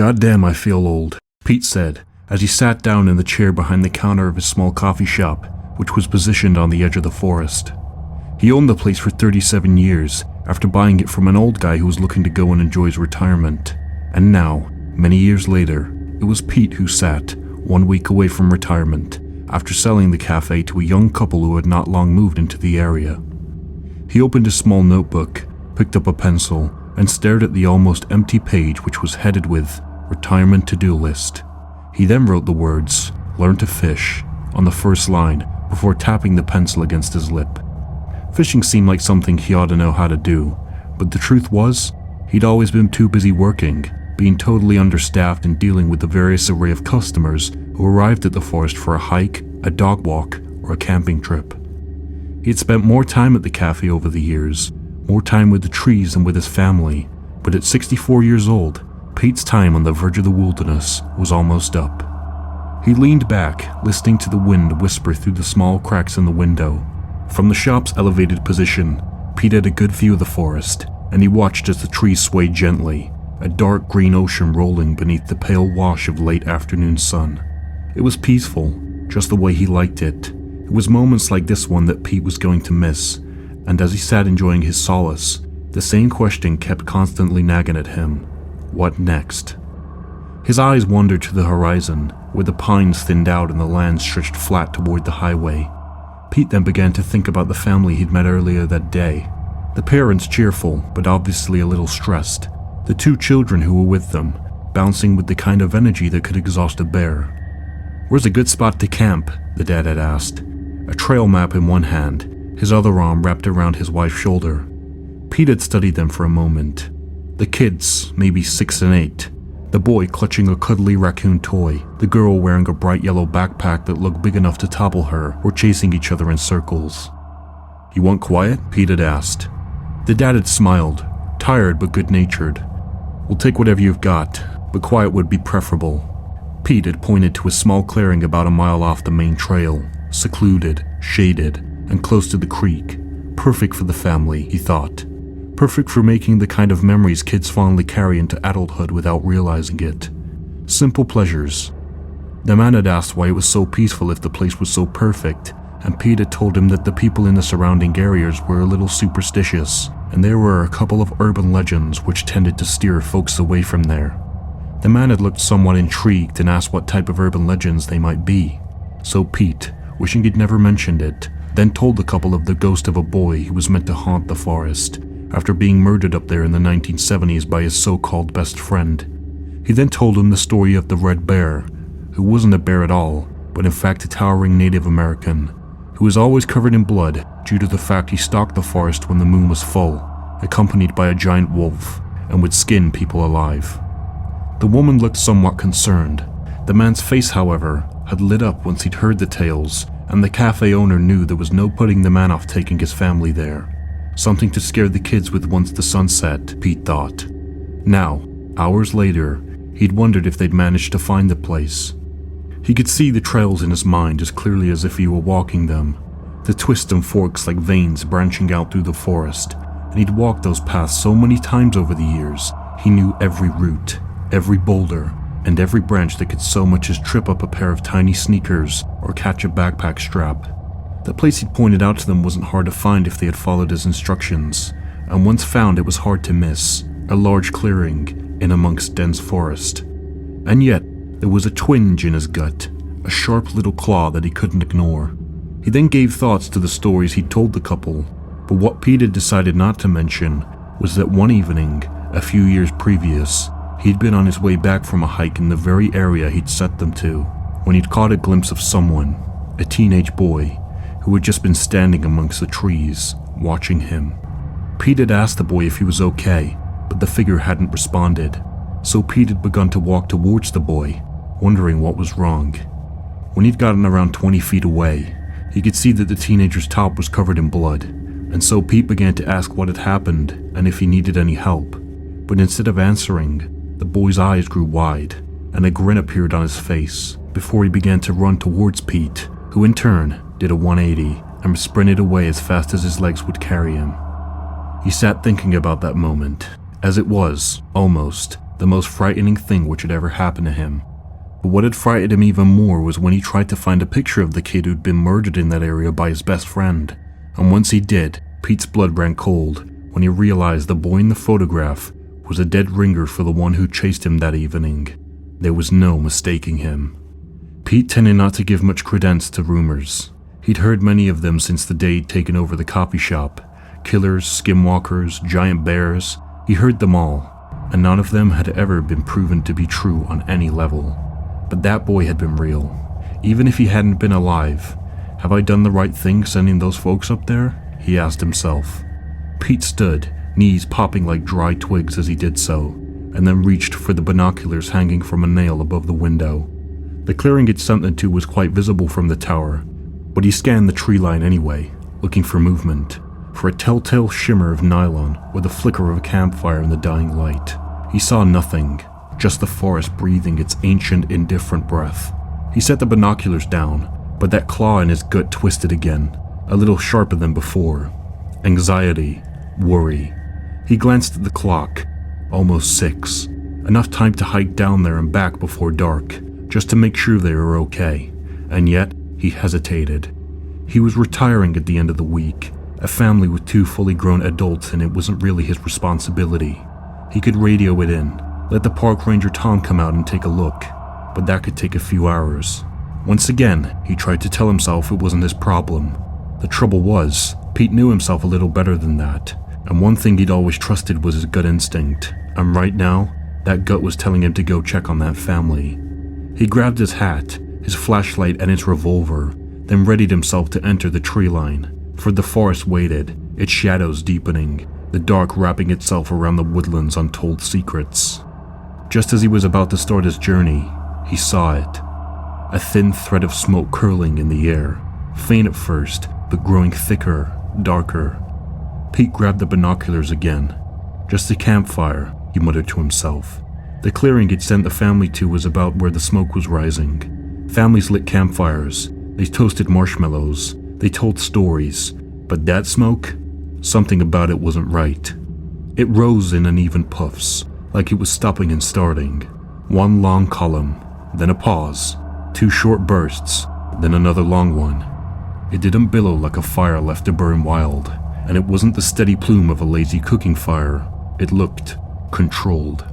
"Goddamn, I feel old," Pete said, as he sat down in the chair behind the counter of his small coffee shop, which was positioned on the edge of the forest. He owned the place for 37 years, after buying it from an old guy who was looking to go and enjoy his retirement. And now, many years later, it was Pete who sat, 1 week away from retirement, after selling the cafe to a young couple who had not long moved into the area. He opened a small notebook, picked up a pencil, and stared at the almost empty page which was headed with "Retirement To-Do List." He then wrote the words, "Learn to fish," on the first line before tapping the pencil against his lip. Fishing seemed like something he ought to know how to do, but the truth was, he'd always been too busy working, being totally understaffed and dealing with the various array of customers who arrived at the forest for a hike, a dog walk, or a camping trip. He had spent more time at the cafe over the years, more time with the trees than with his family, but at 64 years old, Pete's time on the verge of the wilderness was almost up. He leaned back, listening to the wind whisper through the small cracks in the window. From the shop's elevated position, Pete had a good view of the forest, and he watched as the trees swayed gently, a dark green ocean rolling beneath the pale wash of late afternoon sun. It was peaceful, just the way he liked it. It was moments like this one that Pete was going to miss, and as he sat enjoying his solace, the same question kept constantly nagging at him. What next? His eyes wandered to the horizon, where the pines thinned out and the land stretched flat toward the highway. Pete then began to think about the family he'd met earlier that day. The parents cheerful, but obviously a little stressed. The 2 children who were with them, bouncing with the kind of energy that could exhaust a bear. "Where's a good spot to camp?" the dad had asked, a trail map in one hand, his other arm wrapped around his wife's shoulder. Pete had studied them for a moment. The kids, maybe 6 and 8. The boy clutching a cuddly raccoon toy, the girl wearing a bright yellow backpack that looked big enough to topple her, were chasing each other in circles. "You want quiet?" Pete had asked. The dad had smiled, tired but good-natured. "We'll take whatever you've got, but quiet would be preferable." Pete had pointed to a small clearing about a mile off the main trail, secluded, shaded, and close to the creek. Perfect for the family, he thought. Perfect for making the kind of memories kids fondly carry into adulthood without realizing it. Simple pleasures. The man had asked why it was so peaceful if the place was so perfect, and Pete had told him that the people in the surrounding areas were a little superstitious, and there were a couple of urban legends which tended to steer folks away from there. The man had looked somewhat intrigued and asked what type of urban legends they might be. So Pete, wishing he'd never mentioned it, then told the couple of the ghost of a boy who was meant to haunt the forest, after being murdered up there in the 1970s by his so-called best friend. He then told him the story of the Red Bear, who wasn't a bear at all, but in fact a towering Native American, who was always covered in blood due to the fact he stalked the forest when the moon was full, accompanied by a giant wolf, and would skin people alive. The woman looked somewhat concerned. The man's face, however, had lit up once he'd heard the tales, and the cafe owner knew there was no putting the man off taking his family there. Something to scare the kids with once the sun set, Pete thought. Now, hours later, he'd wondered if they'd managed to find the place. He could see the trails in his mind as clearly as if he were walking them, the twists and forks like veins branching out through the forest, and he'd walked those paths so many times over the years, he knew every route, every boulder, and every branch that could so much as trip up a pair of tiny sneakers or catch a backpack strap. The place he'd pointed out to them wasn't hard to find if they had followed his instructions, and once found it was hard to miss, a large clearing in amongst dense forest. And yet, there was a twinge in his gut, a sharp little claw that he couldn't ignore. He then gave thoughts to the stories he'd told the couple, but what Pete had decided not to mention was that one evening, a few years previous, he'd been on his way back from a hike in the very area he'd set them to, when he'd caught a glimpse of someone, a teenage boy, who had just been standing amongst the trees, watching him. Pete had asked the boy if he was okay, but the figure hadn't responded, so Pete had begun to walk towards the boy, wondering what was wrong. When he'd gotten around 20 feet away, he could see that the teenager's top was covered in blood, and so Pete began to ask what had happened and if he needed any help. But instead of answering, the boy's eyes grew wide, and a grin appeared on his face before he began to run towards Pete, who in turn did a 180 and sprinted away as fast as his legs would carry him. He sat thinking about that moment, as it was, almost, the the most frightening thing which had ever happened to him. But what had frightened him even more was when he tried to find a picture of the kid who'd been murdered in that area by his best friend. And once he did, Pete's blood ran cold when he realized the boy in the photograph was a dead ringer for the one who chased him that evening. There was no mistaking him. Pete tended not to give much credence to rumors. He'd heard many of them since the day he'd taken over the coffee shop. Killers, skinwalkers, giant bears, he heard them all, and none of them had ever been proven to be true on any level. But that boy had been real, even if he hadn't been alive. Have I done the right thing sending those folks up there? He asked himself. Pete stood, knees popping like dry twigs as he did so, and then reached for the binoculars hanging from a nail above the window. The clearing he'd sent them to was quite visible from the tower, but he scanned the tree line anyway, looking for movement, for a telltale shimmer of nylon or the flicker of a campfire in the dying light. He saw nothing, just the forest breathing its ancient, indifferent breath. He set the binoculars down, but that claw in his gut twisted again, a little sharper than before. Anxiety, worry. He glanced at the clock, almost 6, enough time to hike down there and back before dark, just to make sure they were okay, and yet he hesitated. He was retiring at the end of the week, a family with 2 fully grown adults, and it wasn't really his responsibility. He could radio it in, let the park ranger Tom come out and take a look, but that could take a few hours. Once again, he tried to tell himself it wasn't his problem. The trouble was, Pete knew himself a little better than that, and one thing he'd always trusted was his gut instinct, and right now, that gut was telling him to go check on that family. He grabbed his hat, his flashlight and his revolver, then readied himself to enter the tree line, for the forest waited, its shadows deepening, the dark wrapping itself around the woodland's untold secrets. Just as he was about to start his journey, he saw it. A thin thread of smoke curling in the air, faint at first, but growing thicker, darker. Pete grabbed the binoculars again. Just a campfire, he muttered to himself. The clearing he'd sent the family to was about where the smoke was rising. Families lit campfires, they toasted marshmallows, they told stories, but that smoke? Something about it wasn't right. It rose in uneven puffs, like it was stopping and starting. One long column, then a pause, 2 short bursts, then another long one. It didn't billow like a fire left to burn wild, and it wasn't the steady plume of a lazy cooking fire. It looked controlled.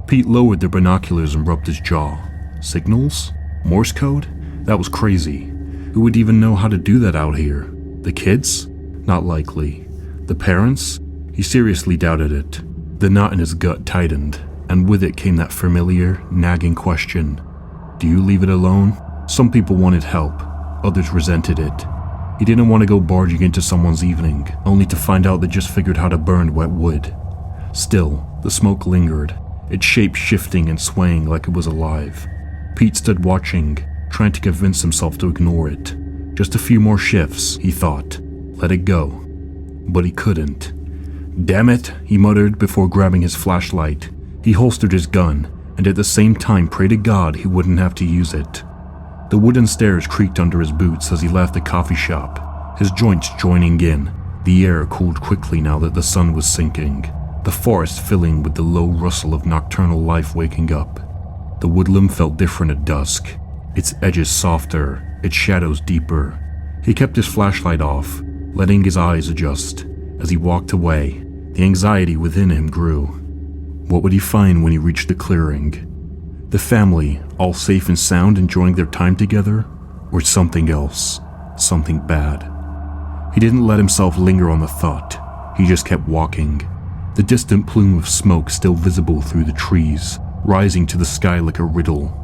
Pete lowered the binoculars and rubbed his jaw. Signals? Morse code? That was crazy. Who would even know how to do that out here? The kids? Not likely. The parents? He seriously doubted it. The knot in his gut tightened, and with it came that familiar, nagging question. Do you leave it alone? Some people wanted help, others resented it. He didn't want to go barging into someone's evening, only to find out they just figured how to burn wet wood. Still, the smoke lingered, its shape shifting and swaying like it was alive. Pete stood watching, trying to convince himself to ignore it. Just a few more shifts, he thought. Let it go. But he couldn't. Damn it, he muttered before grabbing his flashlight. He holstered his gun, and at the same time prayed to God he wouldn't have to use it. The wooden stairs creaked under his boots as he left the coffee shop, his joints joining in. The air cooled quickly now that the sun was sinking, the forest filling with the low rustle of nocturnal life waking up. The woodland felt different at dusk, its edges softer, its shadows deeper. He kept his flashlight off, letting his eyes adjust. As he walked away, the anxiety within him grew. What would he find when he reached the clearing? The family, all safe and sound, enjoying their time together? Or something else? Something bad? He didn't let himself linger on the thought. He just kept walking. The distant plume of smoke still visible through the trees, rising to the sky like a riddle.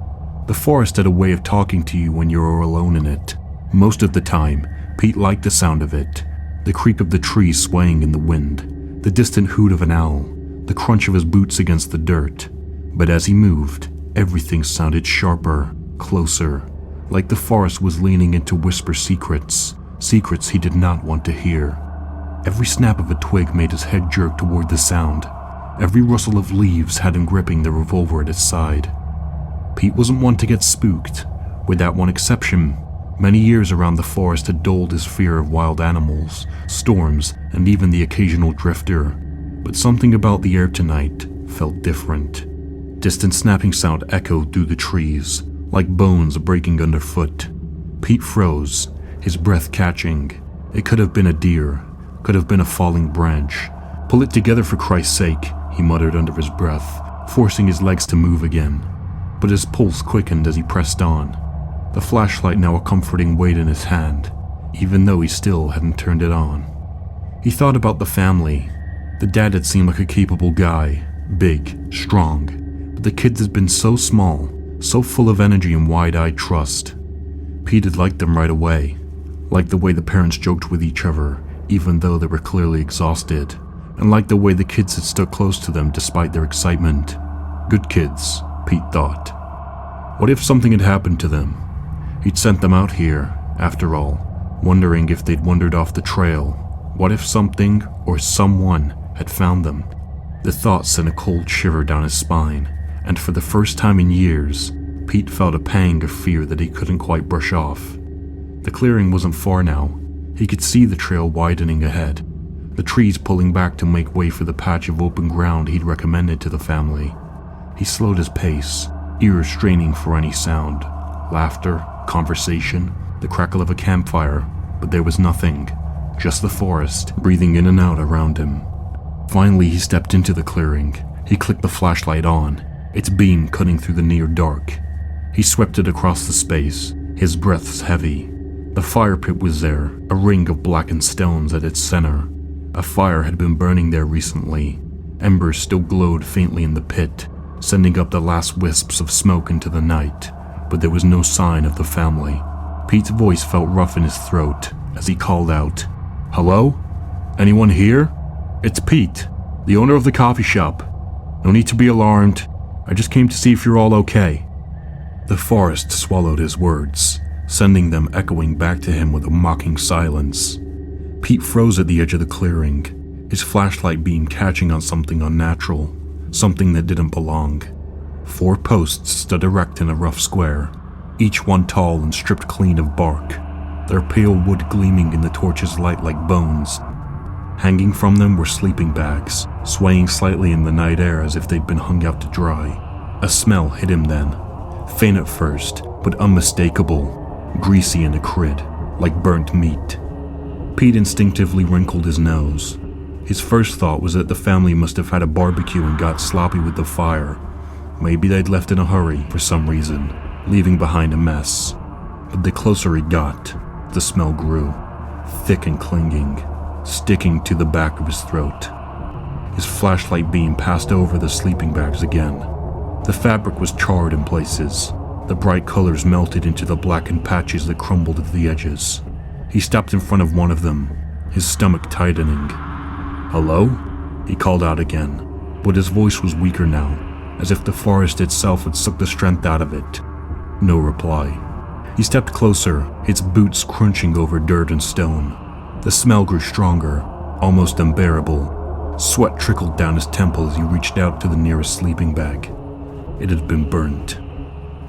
The forest had a way of talking to you when you were alone in it. Most of the time, Pete liked the sound of it. The creak of the trees swaying in the wind, the distant hoot of an owl, the crunch of his boots against the dirt. But as he moved, everything sounded sharper, closer, like the forest was leaning in to whisper secrets he did not want to hear. Every snap of a twig made his head jerk toward the sound. Every rustle of leaves had him gripping the revolver at his side. Pete wasn't one to get spooked, with that one exception. Many years around the forest had dulled his fear of wild animals, storms, and even the occasional drifter. But something about the air tonight felt different. Distant snapping sound echoed through the trees, like bones breaking underfoot. Pete froze, his breath catching. It could have been a deer, could have been a falling branch. "Pull it together for Christ's sake," he muttered under his breath, forcing his legs to move again. But his pulse quickened as he pressed on, the flashlight now a comforting weight in his hand, even though he still hadn't turned it on. He thought about the family. The dad had seemed like a capable guy, big, strong, but the kids had been so small, so full of energy and wide-eyed trust. Pete had liked them right away, liked the way the parents joked with each other, even though they were clearly exhausted, and liked the way the kids had stuck close to them despite their excitement. Good kids, Pete thought. What if something had happened to them? He'd sent them out here, after all, wondering if they'd wandered off the trail. What if something or someone had found them? The thought sent a cold shiver down his spine, and for the first time in years, Pete felt a pang of fear that he couldn't quite brush off. The clearing wasn't far now. He could see the trail widening ahead, the trees pulling back to make way for the patch of open ground he'd recommended to the family. He slowed his pace, ears straining for any sound. Laughter, conversation, the crackle of a campfire, but there was nothing. Just the forest, breathing in and out around him. Finally, he stepped into the clearing. He clicked the flashlight on, its beam cutting through the near dark. He swept it across the space, his breaths heavy. The fire pit was there, a ring of blackened stones at its center. A fire had been burning there recently. Embers still glowed faintly in the pit, sending up the last wisps of smoke into the night, but there was no sign of the family. Pete's voice felt rough in his throat as he called out, "Hello? Anyone here? It's Pete, the owner of the coffee shop. No need to be alarmed. I just came to see if you're all okay." The forest swallowed his words, sending them echoing back to him with a mocking silence. Pete froze at the edge of the clearing, his flashlight beam catching on something unnatural, something that didn't belong. 4 posts stood erect in a rough square, each one tall and stripped clean of bark, their pale wood gleaming in the torch's light like bones. Hanging from them were sleeping bags, swaying slightly in the night air as if they'd been hung out to dry. A smell hit him then, faint at first, but unmistakable, greasy and acrid, like burnt meat. Pete instinctively wrinkled his nose. His first thought was that the family must have had a barbecue and got sloppy with the fire. Maybe they'd left in a hurry for some reason, leaving behind a mess. But the closer he got, the smell grew, thick and clinging, sticking to the back of his throat. His flashlight beam passed over the sleeping bags again. The fabric was charred in places. The bright colors melted into the blackened patches that crumbled at the edges. He stepped in front of one of them, his stomach tightening. "Hello?" he called out again, but his voice was weaker now, as if the forest itself had sucked the strength out of it. No reply. He stepped closer, his boots crunching over dirt and stone. The smell grew stronger, almost unbearable. Sweat trickled down his temple as he reached out to the nearest sleeping bag. It had been burnt.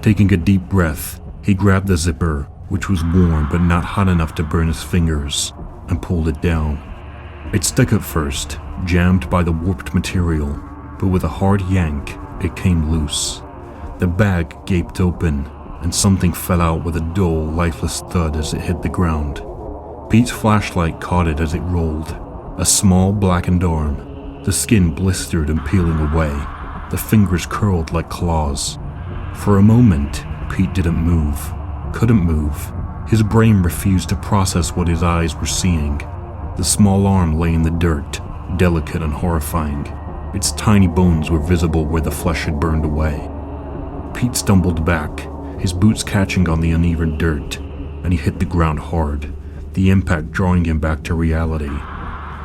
Taking a deep breath, he grabbed the zipper, which was warm but not hot enough to burn his fingers, and pulled it down. It stuck at first, jammed by the warped material, but with a hard yank, it came loose. The bag gaped open, and something fell out with a dull, lifeless thud as it hit the ground. Pete's flashlight caught it as it rolled. A small, blackened arm, the skin blistered and peeling away, the fingers curled like claws. For a moment, Pete didn't move, couldn't move. His brain refused to process what his eyes were seeing. The small arm lay in the dirt, delicate and horrifying. Its tiny bones were visible where the flesh had burned away. Pete stumbled back, his boots catching on the uneven dirt, and he hit the ground hard, the impact drawing him back to reality.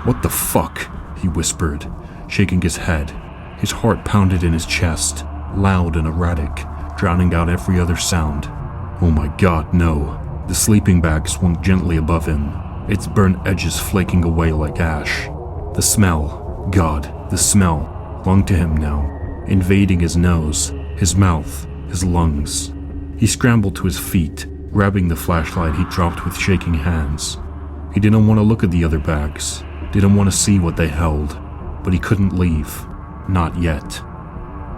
"What the fuck?" he whispered, shaking his head. His heart pounded in his chest, loud and erratic, drowning out every other sound. Oh my god, no. The sleeping bag swung gently above him, its burnt edges flaking away like ash. The smell, God, the smell, clung to him now, invading his nose, his mouth, his lungs. He scrambled to his feet, grabbing the flashlight he dropped with shaking hands. He didn't want to look at the other bags, didn't want to see what they held, but he couldn't leave. Not yet.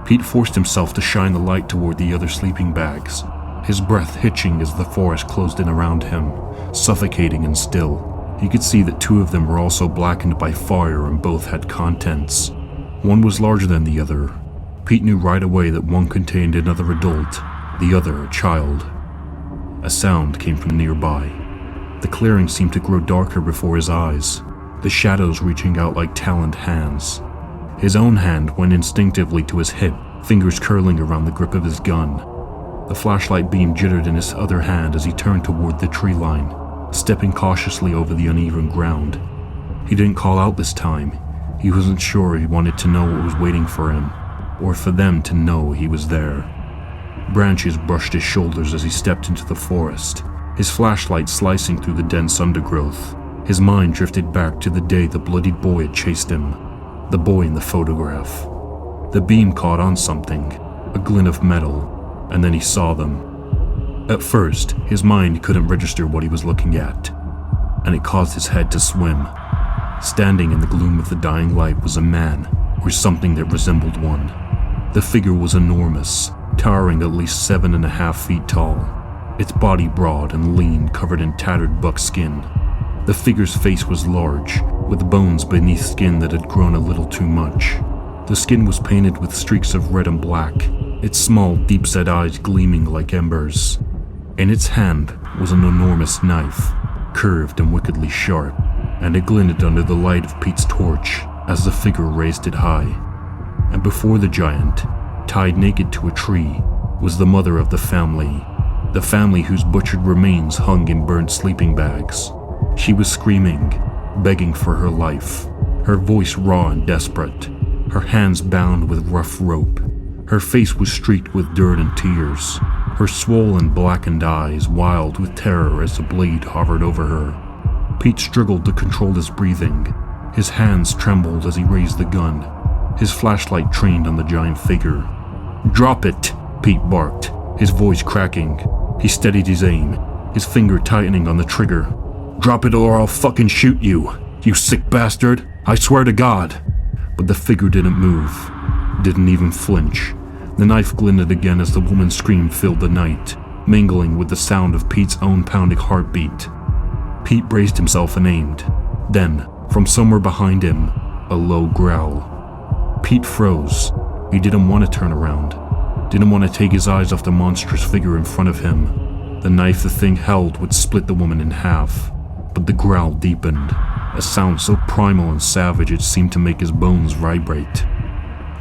Pete forced himself to shine the light toward the other sleeping bags, his breath hitching as the forest closed in around him, suffocating and still. He could see that 2 of them were also blackened by fire and both had contents. One was larger than the other. Pete knew right away that one contained another adult, the other a child. A sound came from nearby. The clearing seemed to grow darker before his eyes, the shadows reaching out like taloned hands. His own hand went instinctively to his hip, fingers curling around the grip of his gun. The flashlight beam jittered in his other hand as he turned toward the tree line, stepping cautiously over the uneven ground. He didn't call out this time. He wasn't sure he wanted to know what was waiting for him, or for them to know he was there. Branches brushed his shoulders as he stepped into the forest, his flashlight slicing through the dense undergrowth. His mind drifted back to the day the bloodied boy had chased him, the boy in the photograph. The beam caught on something, a glint of metal, and then he saw them. At first, his mind couldn't register what he was looking at, and it caused his head to swim. Standing in the gloom of the dying light was a man, or something that resembled one. The figure was enormous, towering at least 7.5 feet tall, its body broad and lean, covered in tattered buckskin. The figure's face was large, with bones beneath skin that had grown a little too much. The skin was painted with streaks of red and black, its small, deep-set eyes gleaming like embers. In its hand was an enormous knife, curved and wickedly sharp, and it glinted under the light of Pete's torch as the figure raised it high. And before the giant, tied naked to a tree, was the mother of the family whose butchered remains hung in burnt sleeping bags. She was screaming, begging for her life, her voice raw and desperate, her hands bound with rough rope. Her face was streaked with dirt and tears, her swollen, blackened eyes wild with terror as the blade hovered over her. Pete struggled to control his breathing. His hands trembled as he raised the gun, his flashlight trained on the giant figure. "Drop it!" Pete barked, his voice cracking. He steadied his aim, his finger tightening on the trigger. "Drop it or I'll fucking shoot you, you sick bastard! I swear to God!" But the figure didn't move, didn't even flinch. The knife glinted again as the woman's scream filled the night, mingling with the sound of Pete's own pounding heartbeat. Pete braced himself and aimed. Then, from somewhere behind him, a low growl. Pete froze. He didn't want to turn around, didn't want to take his eyes off the monstrous figure in front of him. The knife the thing held would split the woman in half. But the growl deepened, a sound so primal and savage it seemed to make his bones vibrate.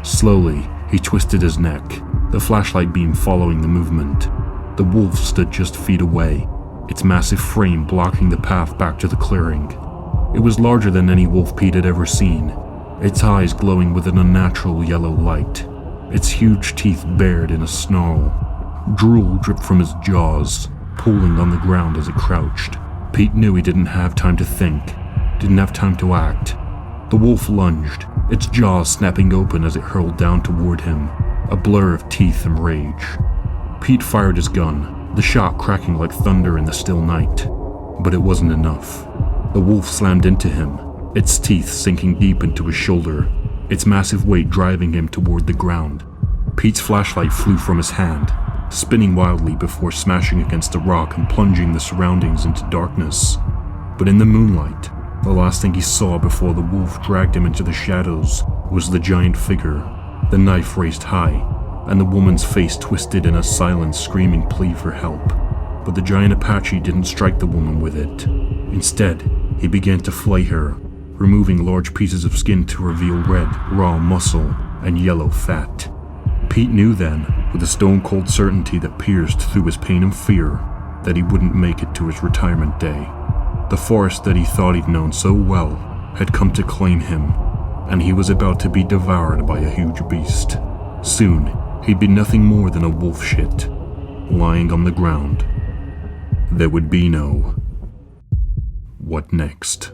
Slowly, he twisted his neck, the flashlight beam following the movement. The wolf stood just feet away, its massive frame blocking the path back to the clearing. It was larger than any wolf Pete had ever seen, its eyes glowing with an unnatural yellow light, its huge teeth bared in a snarl. Drool dripped from its jaws, pooling on the ground as it crouched. Pete knew he didn't have time to think, didn't have time to act. The wolf lunged, its jaws snapping open as it hurled down toward him, a blur of teeth and rage. Pete fired his gun, the shot cracking like thunder in the still night. But it wasn't enough. The wolf slammed into him, its teeth sinking deep into his shoulder, its massive weight driving him toward the ground. Pete's flashlight flew from his hand, spinning wildly before smashing against a rock and plunging the surroundings into darkness. But in the moonlight, the last thing he saw before the wolf dragged him into the shadows was the giant figure, the knife raised high, and the woman's face twisted in a silent, screaming plea for help. But the giant Apache didn't strike the woman with it. Instead, he began to flay her, removing large pieces of skin to reveal red, raw muscle and yellow fat. Pete knew then, with a stone-cold certainty that pierced through his pain and fear, that he wouldn't make it to his retirement day. The forest that he thought he'd known so well had come to claim him, and he was about to be devoured by a huge beast. Soon, he'd be nothing more than a wolf shit, lying on the ground. There would be no... what next?